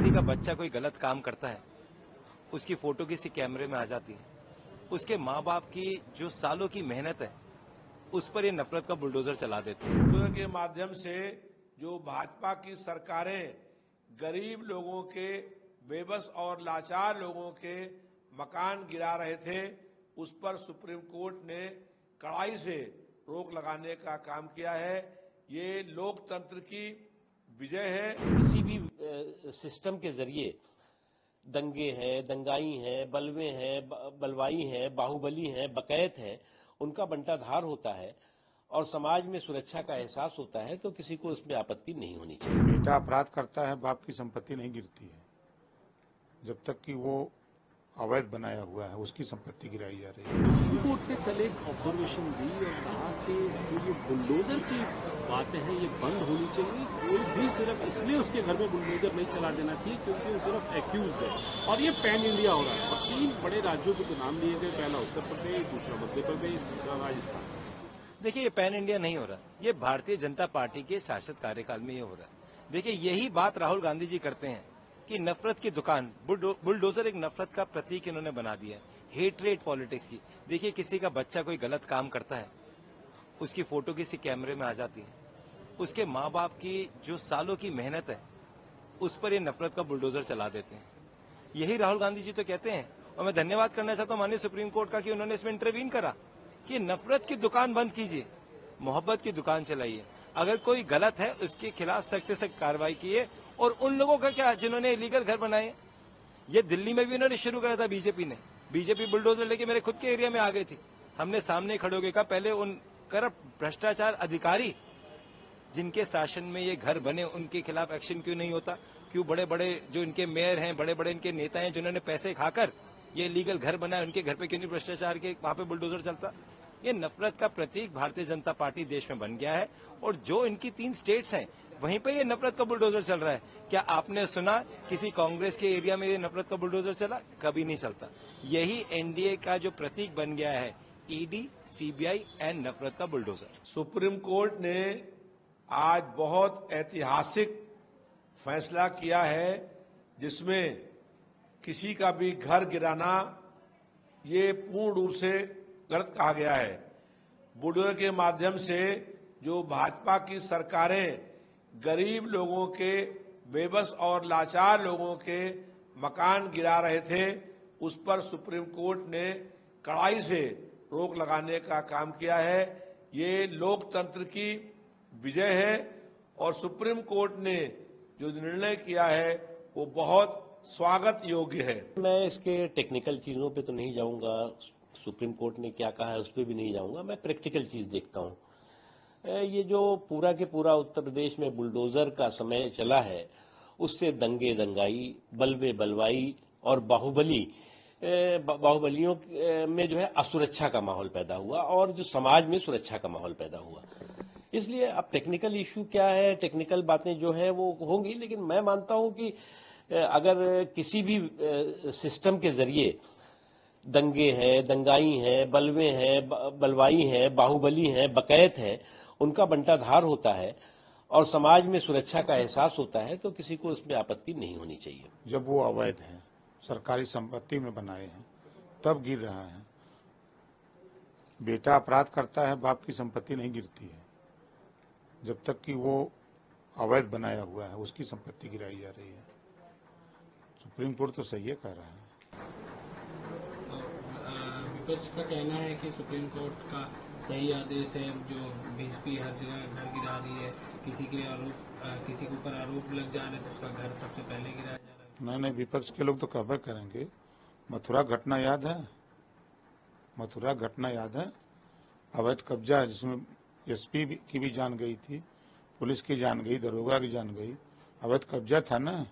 किसी का बच्चा कोई गलत काम करता है, उसकी फोटो किसी कैमरे में आ जाती है, उसके माँ बाप की जो सालों की मेहनत है उस पर ये नफरत का बुलडोजर चला देते हैं। बुलडोजर के माध्यम से जो भाजपा की सरकारें गरीब लोगों के, बेबस और लाचार लोगों के मकान गिरा रहे थे, उस पर सुप्रीम कोर्ट ने कड़ाई से रोक लगाने का काम किया है। ये लोकतंत्र की विजय है। किसी भी सिस्टम के जरिए दंगे हैं, दंगाई हैं, बलवे हैं, बलवाई हैं, बाहुबली हैं, बकैत हैं, उनका बंटाधार होता है और समाज में सुरक्षा का एहसास होता है, तो किसी को इसमें आपत्ति नहीं होनी चाहिए। बेटा अपराध करता है, बाप की संपत्ति नहीं गिरती है। जब तक कि वो अवैध बनाया हुआ है उसकी संपत्ति गिराई जा रही है। कोर्ट ने कल एक ऑब्जर्वेशन दी और कहा कि जो ये बुलडोजर की बातें हैं ये बंद होनी चाहिए। कोई भी सिर्फ इसलिए उसके घर में बुलडोजर नहीं चला देना चाहिए क्योंकि वो सिर्फ एक्यूज है और ये पैन इंडिया हो रहा है। और 3 बड़े राज्यों के तो नाम लिए गए, पहला उत्तर प्रदेश, दूसरा मध्य प्रदेश, तीसरा राजस्थान। देखिए, ये पैन इंडिया नहीं हो रहा, ये भारतीय जनता पार्टी के शासित कार्यकाल में ये हो रहा है। देखिए, यही बात राहुल गांधी जी करते हैं कि नफरत की दुकान, बुलडोजर एक नफरत का प्रतीक इन्होंने बना दिया है, हेटरेट पॉलिटिक्स की। देखिए, किसी का बच्चा कोई गलत काम करता है, उसकी फोटो किसी कैमरे में आ जाती है, उसके माँ बाप की जो सालों की मेहनत है उस पर ये नफरत का बुलडोजर चला देते हैं। यही राहुल गांधी जी तो कहते हैं। और मैं धन्यवाद करना चाहता हूँ माननीय सुप्रीम कोर्ट का कि उन्होंने इसमें इंटरवीन करा कि नफरत की दुकान बंद कीजिए, मोहब्बत की दुकान चलाइए। अगर कोई गलत है उसके खिलाफ सख्त से सख्त कार्रवाई कीजिए। और उन लोगों का क्या जिन्होंने इलीगल घर बनाए, ये दिल्ली में भी उन्होंने शुरू करा था बीजेपी ने। बीजेपी बुलडोजर लेके मेरे खुद के एरिया में आ गई थी। हमने सामने खड़े होकर कहा पहले उन करप्ट भ्रष्टाचार अधिकारी जिनके शासन में ये घर बने उनके खिलाफ एक्शन क्यों नहीं होता? क्यों बड़े बड़े जो इनके मेयर हैं, बड़े बड़े इनके नेता हैं जिन्होंने पैसे खाकर ये लीगल घर बनाए, उनके घर पे क्यों नहीं भ्रष्टाचार के वहां पे बुलडोजर चलता? ये नफरत का प्रतीक भारतीय जनता पार्टी देश में बन गया है। और जो इनकी 3 स्टेट्स हैं वहीं पे ये नफरत का बुलडोजर चल रहा है। क्या आपने सुना किसी कांग्रेस के एरिया में ये नफरत का बुलडोजर चला? कभी नहीं चलता। यही एनडीए का जो प्रतीक बन गया है, ईडी, सीबीआई एंड नफरत का बुलडोजर। सुप्रीम कोर्ट ने आज बहुत ऐतिहासिक फैसला किया है जिसमें किसी का भी घर गिराना ये पूर्ण रूप से गलत कहा गया है। बुलडोजर के माध्यम से जो भाजपा की सरकारें गरीब लोगों के, बेबस और लाचार लोगों के मकान गिरा रहे थे, उस पर सुप्रीम कोर्ट ने कड़ाई से रोक लगाने का काम किया है। ये लोकतंत्र की विजय है और सुप्रीम कोर्ट ने जो निर्णय किया है वो बहुत स्वागत योग्य है। मैं इसके टेक्निकल चीजों पे तो नहीं जाऊंगा, सुप्रीम कोर्ट ने क्या कहा है उस पर भी नहीं जाऊंगा। मैं प्रैक्टिकल चीज देखता हूं। ये जो पूरा के पूरा उत्तर प्रदेश में बुलडोजर का समय चला है, उससे दंगे दंगाई, बलवे बलवाई और बाहुबलियों में जो है असुरक्षा का माहौल पैदा हुआ और जो समाज में सुरक्षा का माहौल पैदा हुआ। इसलिए अब टेक्निकल इश्यू क्या है, टेक्निकल बातें जो है वो होंगी, लेकिन मैं मानता हूं कि अगर किसी भी सिस्टम के जरिए दंगे हैं, दंगाई हैं, बलवे हैं, बलवाई हैं, बाहुबली हैं, बकैत हैं, उनका बंटाधार होता है और समाज में सुरक्षा का एहसास होता है, तो किसी को इसमें आपत्ति नहीं होनी चाहिए। जब वो अवैध है, सरकारी संपत्ति में बनाए हैं, तब गिर रहा है। बेटा अपराध करता है, बाप की संपत्ति नहीं गिरती है। जब तक कि वो अवैध बनाया हुआ है उसकी संपत्ति गिराई जा रही है। सुप्रीम कोर्ट तो सही है कह रहा है। विपक्ष का कहना है कि सुप्रीम कोर्ट का सही आदेश है, जो बीजेपी हर जगह घर गिरा रही है, किसी के ऊपर आरोप लग जा रहे हैं तो उसका घर सबसे पहले गिराया जा रहा है। नहीं, विपक्ष के लोग तो कहबे करेंगे। मथुरा घटना याद है? मथुरा घटना याद है? अवैध कब्जा जिसमें एसपी की भी जान गई थी, पुलिस की जान गई, दरोगा की जान गई। अवैध कब्जा था ना।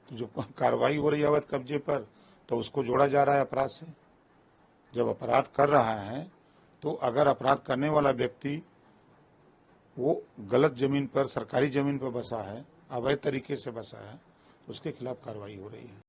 तो जो कार्रवाई हो रही है अवैध कब्जे पर, तो उसको जोड़ा जा रहा है अपराध से। जब अपराध कर रहा है तो अगर अपराध करने वाला व्यक्ति वो गलत जमीन पर, सरकारी जमीन पर बसा है, अवैध तरीके से बसा है, उसके खिलाफ कार्रवाई हो रही है।